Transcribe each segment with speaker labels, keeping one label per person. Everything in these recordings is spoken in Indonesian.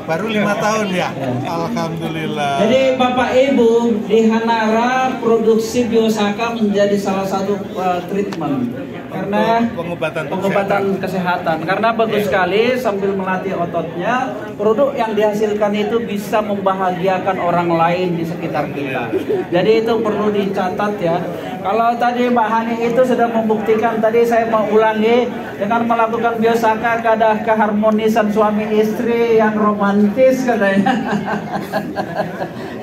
Speaker 1: Baru 5 tahun ya? Alhamdulillah.
Speaker 2: Jadi Bapak Ibu, di Hanara produksi Biosaka menjadi salah satu treatment karena pengobatan kesehatan. Karena bagus sekali sambil melatih ototnya, produk yang dihasilkan itu bisa membahagiakan orang lain di sekitar kita. Jadi itu perlu dicatat ya. Kalau tadi Mbak Hani itu sudah membuktikan, tadi saya mau ulangi, dengan melakukan Biosaka ada keharmonisan suami istri yang romantis katanya.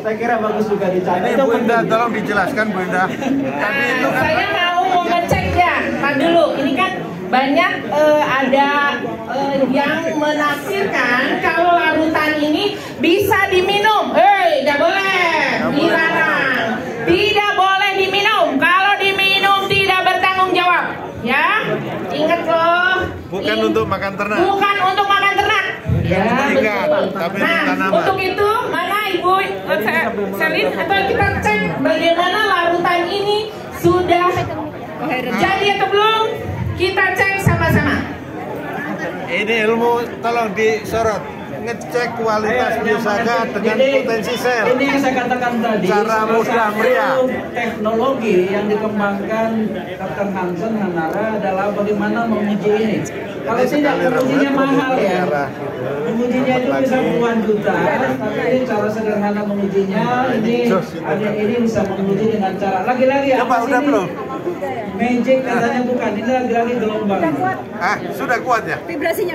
Speaker 2: Saya kira bagus juga dicatat.
Speaker 1: Ini Bu Indah, tolong dijelaskan Bu Indah. Tadi itu kan
Speaker 3: saya mau ngecek ya, Pak dulu. Ini kan banyak ada yang menafsirkan kalau larutan ini bisa diminum. Tidak boleh, dilarang. Tidak boleh diminum. Kalau diminum tidak bertanggung jawab. Ya, ingat loh.
Speaker 1: bukan untuk makan ternak.
Speaker 3: Bukan untuk makan ternak. Ya, betul.
Speaker 1: Tapi
Speaker 3: Nah, untuk itu mana Ibu Selin atau kita cek bagaimana larutan ini sudah jadi atau belum? Kita cek sama-sama.
Speaker 1: Ini ilmu tolong disorot, ngecek kualitas Biosaka dengan potensi sel.
Speaker 2: Ini yang saya katakan tadi,
Speaker 1: cara mudah meriah.
Speaker 2: Teknologi yang dikembangkan Dr. Hansen Hanara adalah bagaimana menguji ini. Kalau tidak, mengujinya mahal ya. Mengujinya itu bisa puluhan juta, tapi ini cara sederhana mengujinya. Ini ada ini bisa menguji dengan cara lagi-lagi apa sih ini? Magic katanya bukan, ini lagi-lagi gelombang.
Speaker 1: Sudah kuat ya?
Speaker 4: Vibrasi.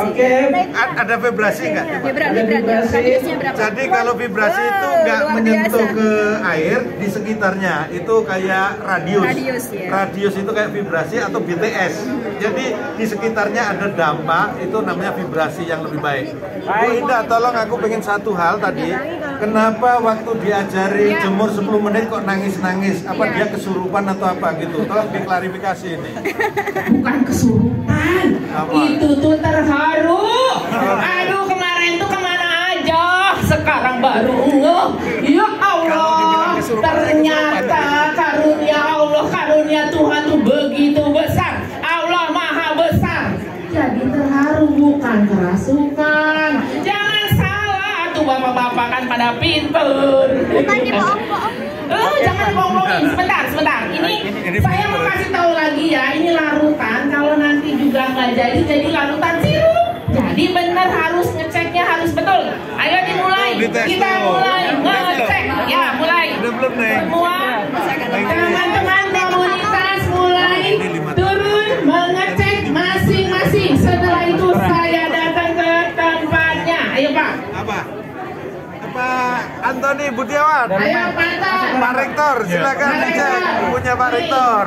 Speaker 2: Oke.
Speaker 1: Ada vibrasi nggak?
Speaker 4: Vibrasi.
Speaker 1: Jadi kalau vibrasi itu nggak menyentuh ke air di sekitarnya, itu kayak radius. Radius itu kayak vibrasi atau BTS. Jadi di sekitarnya ada dampak, itu namanya vibrasi yang lebih baik. Bu Indah, tolong aku pengen satu hal tadi. Kenapa waktu diajari jemur 10 menit kok nangis-nangis? Apa dia kesurupan atau apa gitu? Tolong diklarifikasi ini.
Speaker 3: Bukan kesurupan, itu tuh terharu. Aduh, kemarin tuh kemana aja, sekarang baru ngeh. Ya Allah, ternyata karunia Allah, karunia Tuhan tuh begitu besar. Allah maha besar. Jadi terharu, bukan kerasukan. Jangan salah tuh bapak-bapak kan pada pinter.
Speaker 4: Bukan dibohong-bohong.
Speaker 3: Jangan ngomongin, sebentar. Ini saya mau kasih tahu lagi ya, ini larutan. Kalau nanti juga nggak jadi larutan sirup. Jadi benar harus ngeceknya harus betul. Ayo dimulai, kita mulai ngecek. Ya mulai. Semua teman-teman komunitas mulai turun mengecek masing-masing. Setelah itu saya datang ke tempatnya. Ayo Pak.
Speaker 1: Pak Antoni Budiawan.
Speaker 3: Ayo
Speaker 1: Pak Rektor, silakan dicek bukunya Pak Rektor.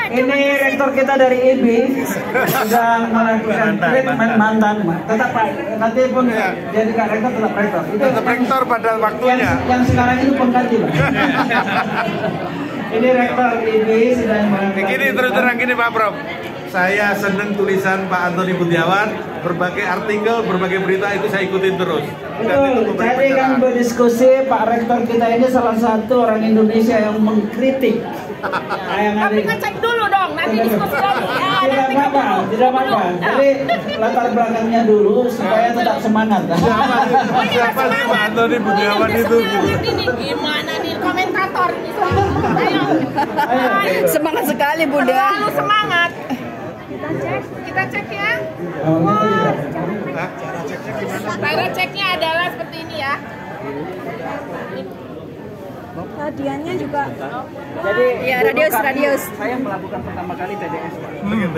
Speaker 2: Ini rektor kita dari IBI sedang melakukan treatment mantan. Tetap Pak, nanti pun jadi Kak Rektor tetap rektor. Itu
Speaker 1: tetap rektor pada waktunya.
Speaker 2: Yang sekarang itu pengganti Pak. Ini rektor IBI sedang melakukan.
Speaker 1: Gini terus terang gini Pak Prof. Saya seneng tulisan Pak Antoni Budiawan, berbagai artikel, berbagai berita itu saya ikutin terus.
Speaker 2: Betul, jadi kan berdiskusi Pak Rektor kita ini salah satu orang Indonesia yang mengkritik.
Speaker 3: Tapi ngecek dulu dong, nanti diskusi lagi.
Speaker 2: Tidak apa-apa. Jadi latar belakangnya dulu supaya tetap semangat.
Speaker 1: Siapa sih Pak Antoni Budiawan itu?
Speaker 3: Gimana nih komentator? Ayo.
Speaker 4: Semangat sekali Bunda.
Speaker 3: Terlalu semangat. Kita cek ya. Cara ceknya adalah seperti ini ya.
Speaker 4: Hadiahnya juga.
Speaker 2: Jadi
Speaker 4: ya radius.
Speaker 2: Saya melakukan pertama kali TDS.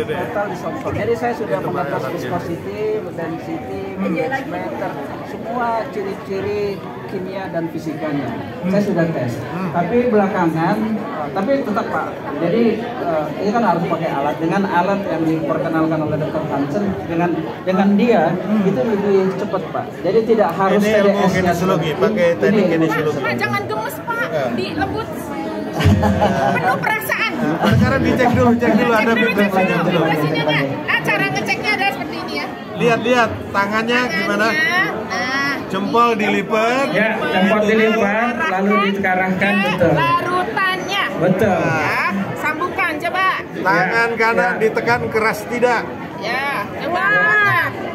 Speaker 2: Total disopsop. Jadi saya sudah mengatas viscosity, density, meter, semua ciri-ciri kimia dan fisikanya. Saya sudah tes. Tapi belakangan, tapi tetap Pak. Jadi ini kan harus pakai alat. Dengan alat yang diperkenalkan oleh Dr. Hansen, dengan dia itu lebih cepat Pak. Jadi tidak harus TDS.
Speaker 1: Kinesiologi, pakai teknik kinesiologi.
Speaker 3: Pak, jangan gemes Pak, dilembut. Penuh perasaan.
Speaker 1: Sekarang dicek dulu ada vibrasinya belum.
Speaker 3: Cara ngeceknya adalah seperti ini ya.
Speaker 1: Lihat tangannya gimana? Jempol dilipat.
Speaker 2: Ya, jempol dilipat, lalu dikarahkan betul.
Speaker 3: Larutannya.
Speaker 2: Betul.
Speaker 3: Ya, sambungkan coba.
Speaker 1: Tangan kanan ditekan keras tidak.
Speaker 3: Ya, coba.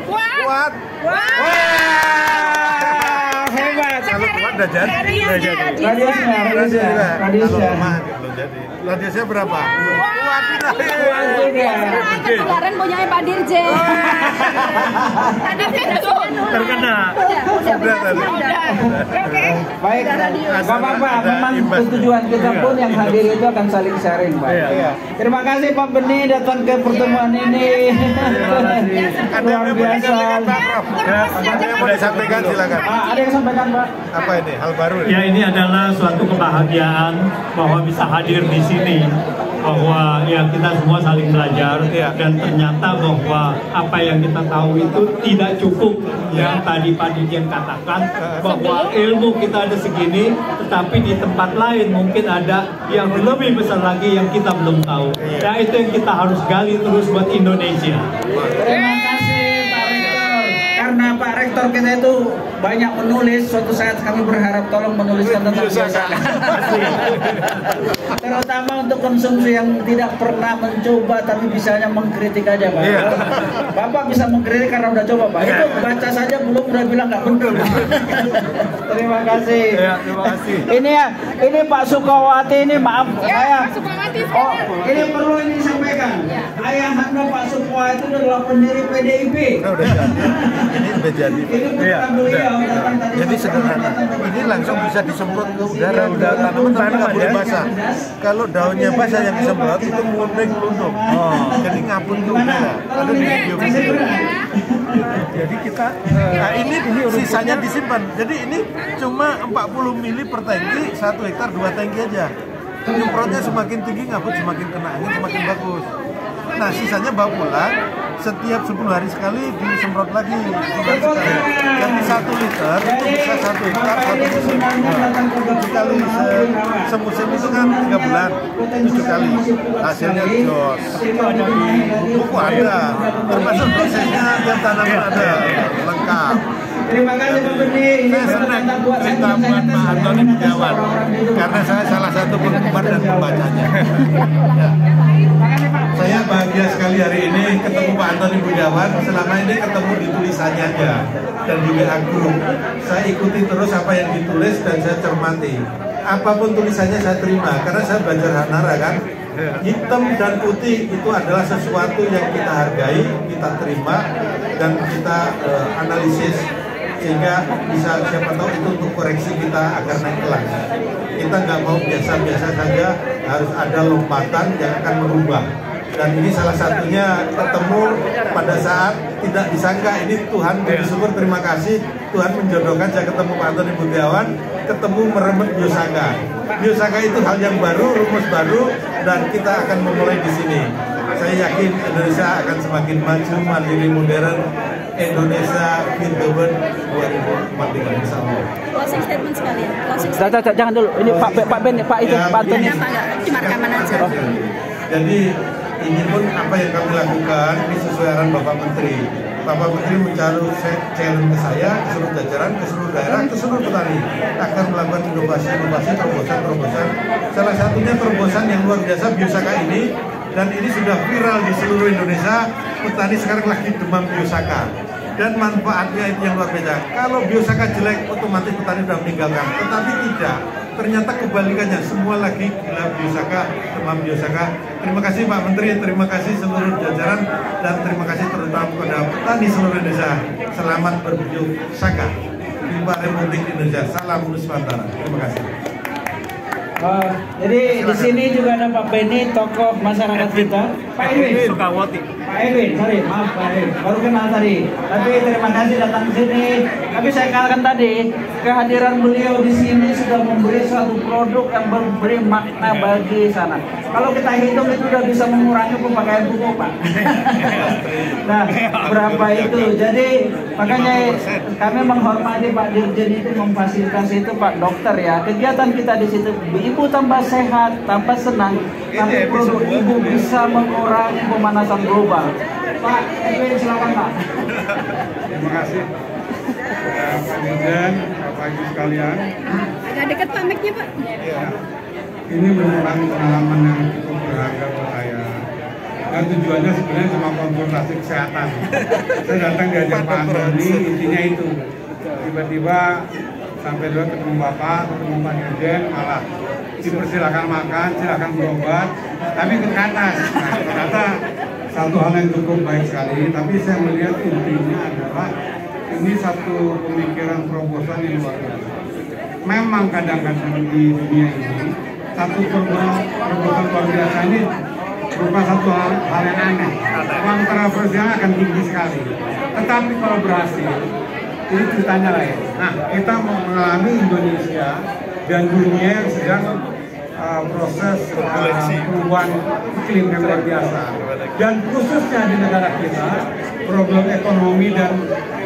Speaker 3: Kuat.
Speaker 1: Kuat.
Speaker 2: Hebat.
Speaker 1: Kalau Kuat udah jadi.
Speaker 2: Radiusnya.
Speaker 1: Radiusnya berapa? Kuat
Speaker 4: Kemarin punya Pak Dirjen.
Speaker 1: terkena.
Speaker 4: Oke.
Speaker 2: Baik, Bapak, memang tujuan kita pun yang hadir itu akan saling sharing, Pak. Terima kasih Pak Beni datang ke pertemuan ini. Luar biasa.
Speaker 1: Ada yang mau disampaikan silakan.
Speaker 2: Ada yang sampaikan, Pak?
Speaker 1: Apa ini? Hal baru.
Speaker 5: Ya, ini adalah suatu kebahagiaan bahwa bisa hadir di sini, bahwa ya kita semua saling belajar dan ternyata bahwa apa yang kita tahu itu tidak cukup. Yang tadi Pak Dirjen katakan bahwa ilmu kita ada segini, tetapi di tempat lain mungkin ada yang lebih besar lagi yang kita belum tahu. Ya, itu yang kita harus gali terus buat Indonesia.
Speaker 2: Terima kasih Pak Rektor. Karena Pak Rektor kita itu banyak menulis, suatu saat kami berharap tolong menuliskan tentang biosaka. Terutama untuk konsumsi yang tidak pernah mencoba tapi bisanya mengkritik aja, Pak. Bapak bisa mengkritik karena udah coba, Pak. Itu baca saja belum udah bilang nggak betul. Terima kasih.
Speaker 1: Terima kasih.
Speaker 2: Ini Pak Sukawati ini, maaf saya. Oh, ini perlu ini disampaikan. Ayahanda Pak Sukawati itu adalah pendiri PDIP.
Speaker 1: Udah jadi. Ini udah jadi.
Speaker 2: Ini bukan beliau.
Speaker 1: Jadi sederhana, ini langsung bisa disemprot ke udara, tanaman nggak boleh basah. Kalau daunnya basah yang disemprot itu munting luntur. Jadi ngapun ke udara. Ada di video. Jadi kita, ini sisanya disimpan. Jadi ini cuma 40 mili per tangki, 1 hektar 2 tangki aja. Nyemprotnya semakin tinggi ngapun semakin kena angin semakin bagus. Nah sisanya bawa pulang, setiap 10 hari sekali disemprot lagi. Jadi 1 liter itu bisa 1 hektar 1 musim. Dikali semusim itu kan 3 bulan, 7 kali. Hasilnya jos. Buku ada, termasuk prosesnya yang tanaman ada, lengkap.
Speaker 2: Terima kasih Pak Beni.
Speaker 1: Saya senang cerita buat Pak Antoni Budiawan karena saya salah satu penggemar dan pembacanya. Saya bahagia sekali hari ini ketemu Pak Antoni Budiawan. Selama ini ketemu di tulisannya aja dan di WA Group. Saya ikuti terus apa yang ditulis dan saya cermati. Apapun tulisannya saya terima karena saya belajar Hanara kan. Hitam dan putih itu adalah sesuatu yang kita hargai, kita terima dan kita analisis sehingga bisa siapa tahu itu untuk koreksi kita agar naik kelas. Kita nggak mau biasa-biasa saja, harus ada lompatan yang akan merubah. Dan ini salah satunya ketemu pada saat tidak disangka ini Tuhan bersyukur terima kasih Tuhan menjodohkan saya ketemu Pak Antoni Budiawan, ketemu meremet biosaka. Biosaka itu hal yang baru, rumus baru dan kita akan memulai di sini. Saya yakin Indonesia akan semakin maju, mandiri, modern. Indonesia Fit the World 2045 insya Allah.
Speaker 4: Closing statement sekalian.
Speaker 2: Jangan dulu. Ini Pak Ben, Pak itu Pak Antoni.
Speaker 4: Cuma rekaman aja.
Speaker 1: Jadi ini pun apa yang kami lakukan ini sesuai arahan Bapak Menteri. Bapak Menteri mencari challenge ke saya, ke seluruh jajaran, ke seluruh daerah, ke seluruh petani akan melakukan inovasi, terobosan. Salah satunya terobosan yang luar biasa biosaka ini. Dan ini sudah viral di seluruh Indonesia. Petani sekarang lagi demam biosaka. Dan manfaatnya itu yang luar biasa. Kalau biosaka jelek, otomatis petani sudah meninggalkan. Tetapi tidak. Ternyata kebalikannya. Semua lagi gila biosaka, demam biosaka. Terima kasih Pak Menteri, terima kasih seluruh jajaran, dan terima kasih terutama kepada petani seluruh Indonesia. Selamat berbiosaka. Viva Republik Indonesia. Salam Nusantara. Terima kasih.
Speaker 2: Jadi di sini juga ada Pak Beni, tokoh masyarakat kita. Pak Edwin
Speaker 5: Sukawati.
Speaker 2: Pak Edwin, sorry, maaf Pak Edwin, baru kenal tadi. Tapi terima kasih datang ke sini. Tapi saya katakan tadi, kehadiran beliau di sini sudah memberi suatu produk yang memberi makna bagi sana. Kalau kita hitung itu sudah bisa mengurangi pemakaian pupuk, Pak. Nah, berapa itu? Jadi makanya kami menghormati Pak Dirjen itu memfasilitasi itu Pak Dokter ya. Kegiatan kita di situ, ibu tambah sehat, tambah senang, tapi produk ibu bisa mengurangi pemanasan global. Pak Edwin, silakan Pak.
Speaker 6: Terima kasih Pak Dirjen, Bapak Ibu sekalian.
Speaker 4: Agak dekat Pak mic-nya Pak.
Speaker 6: Ya, ini merupakan pengalaman yang cukup berharga buat saya. Dan tujuannya sebenarnya cuma konsultasi kesehatan. Saya datang diajak Pak Antoni, intinya itu. Tiba-tiba sampai dulu ketemu Bapak, ketemu Pak Dirjen, malah dipersilakan makan, silakan berobat, tapi ke atas. Nah, ternyata satu hal yang cukup baik sekali, tapi saya melihat intinya adalah ini satu pemikiran terobosan yang luar biasa. Memang kadang-kadang di dunia ini satu terobosan luar biasa ini berupa satu hal yang aneh, kontroversinya akan tinggi sekali. Tetapi kalau berhasil, ini ceritanya lain. Nah, kita mengalami Indonesia dan dunia yang sedang proses perubahan iklim yang luar biasa. Dan khususnya di negara kita, problem ekonomi dan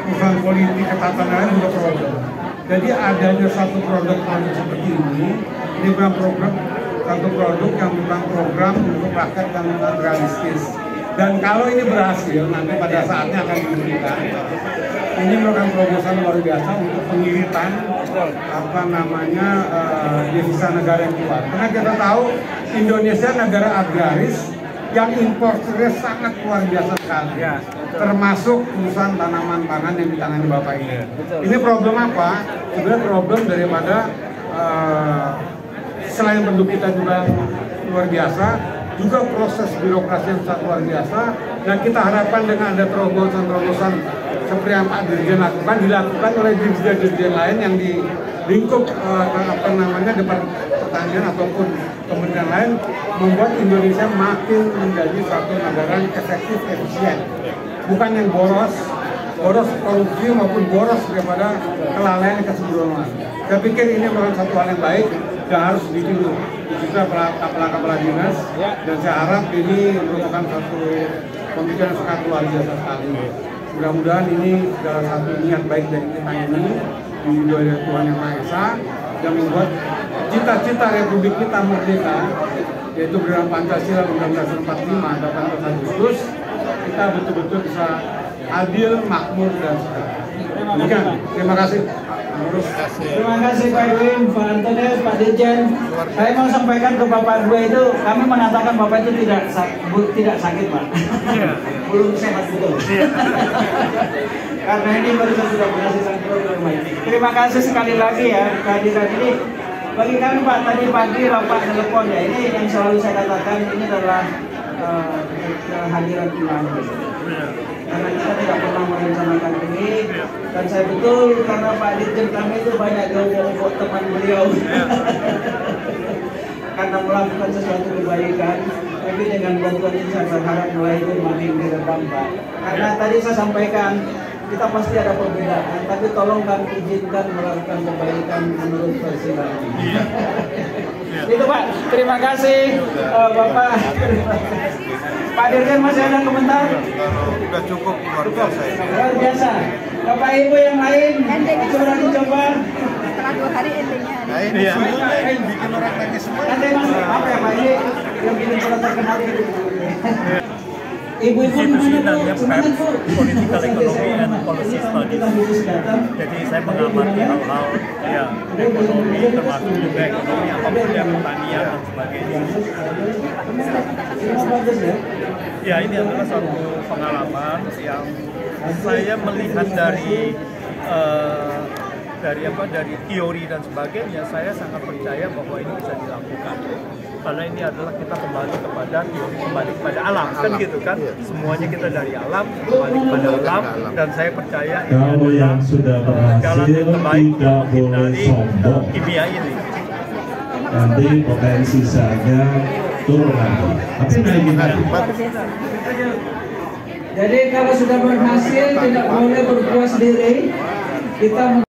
Speaker 6: urusan politik ketatanegaraan juga problem. Jadi adanya satu produk-produk seperti ini bukan program, satu produk yang bukan program untuk rakyat yang realistis. Dan kalau ini berhasil, nanti pada saatnya akan diberikan. Ini merupakan terobosan luar biasa untuk pengiritan devisa negara yang kuat. Karena kita tahu Indonesia negara agraris yang importernya sangat luar biasa sekali. Ya, termasuk urusan tanaman pangan yang ditangani Bapak ini. Ini problem apa? Sebenarnya problem daripada selain penduduk kita juga luar biasa, juga proses birokrasi yang sangat luar biasa. Dan kita harapkan dengan ada terobosan-terobosan seperti yang Pak Dirjen lakukan, dilakukan oleh dirjen-dirjen lain yang di lingkup Departemen Pertanian ataupun kementerian lain, membuat Indonesia makin menjadi satu negara yang efektif, efisien, bukan yang boros korupsi maupun boros daripada kelalaian kesembronoan. Saya pikir ini merupakan satu hal yang baik dan harus ditiru juga kepala dinas, dan saya harap ini merupakan satu pemikiran sangat luar biasa sekali. Mudah-mudahan ini salah satu niat baik dari kita ini dari Tuhan Yang Maha Esa yang membuat cita-cita Republik kita merdeka, yaitu berdasarkan Pancasila Undang-Undang 45 18 Agustus, kita betul-betul bisa adil, makmur, dan sejahtera. Terima kasih.
Speaker 2: Terima kasih Pak Edwin, Pak Antonius, Pak Dirjen. Saya mau sampaikan ke Bapak dua itu, kami mengatakan Bapak itu tidak sakit Pak. Belum sehat betul. Karena ini baru saja sudah berhasil program baik. Terima kasih sekali lagi ya kehadiran ini. Bagi kami Pak, tadi pagi Bapak telepon ya, ini yang selalu saya katakan ini adalah kehadiran Tuhan. Karena kita tidak pernah merencanakan ini, dan saya betul karena Pak Dirjen kami itu banyak jauh-jauh teman beliau. Karena melakukan sesuatu kebaikan, tapi dengan bantuan ini saya berharap mulai itu makin diredam Pak. Karena tadi saya sampaikan, kita pasti ada perbedaan, tapi tolong kami izinkan melakukan kebaikan menurut versi kami. Itu Pak, terima kasih Bapak. Pak Dirjen masih ada komentar?
Speaker 1: Sudah cukup, luar biasa.
Speaker 2: Luar biasa. Bapak Ibu yang lain, coba dicoba.
Speaker 4: Setelah 2 hari endingnya ada.
Speaker 1: Nah ini yang bikin orang nangis semua.
Speaker 2: Nanti Mas, apa ya Pak, ini yang bikin orang terkenal itu. Ibu-ibu
Speaker 7: namanya PEP, Political Economy and Policy Studies. Jadi saya mengamati hal-hal ya ekonomi, termasuk juga ekonomi apapun yang pertanian dan sebagainya. Ya ini adalah suatu pengalaman yang saya melihat dari teori dan sebagainya. Saya sangat percaya bahwa ini bisa dilakukan. Karena ini adalah kita kembali kepada teori, kembali kepada alam, kan gitu kan? Semuanya kita dari alam, kembali kepada alam, dan saya percaya ini adalah jalan yang terbaik untuk menghindari kimia ini.
Speaker 8: Nanti potensi saja turun lagi, tapi naikin lagi.
Speaker 2: Jadi kalau sudah berhasil tidak boleh berpuas diri, kita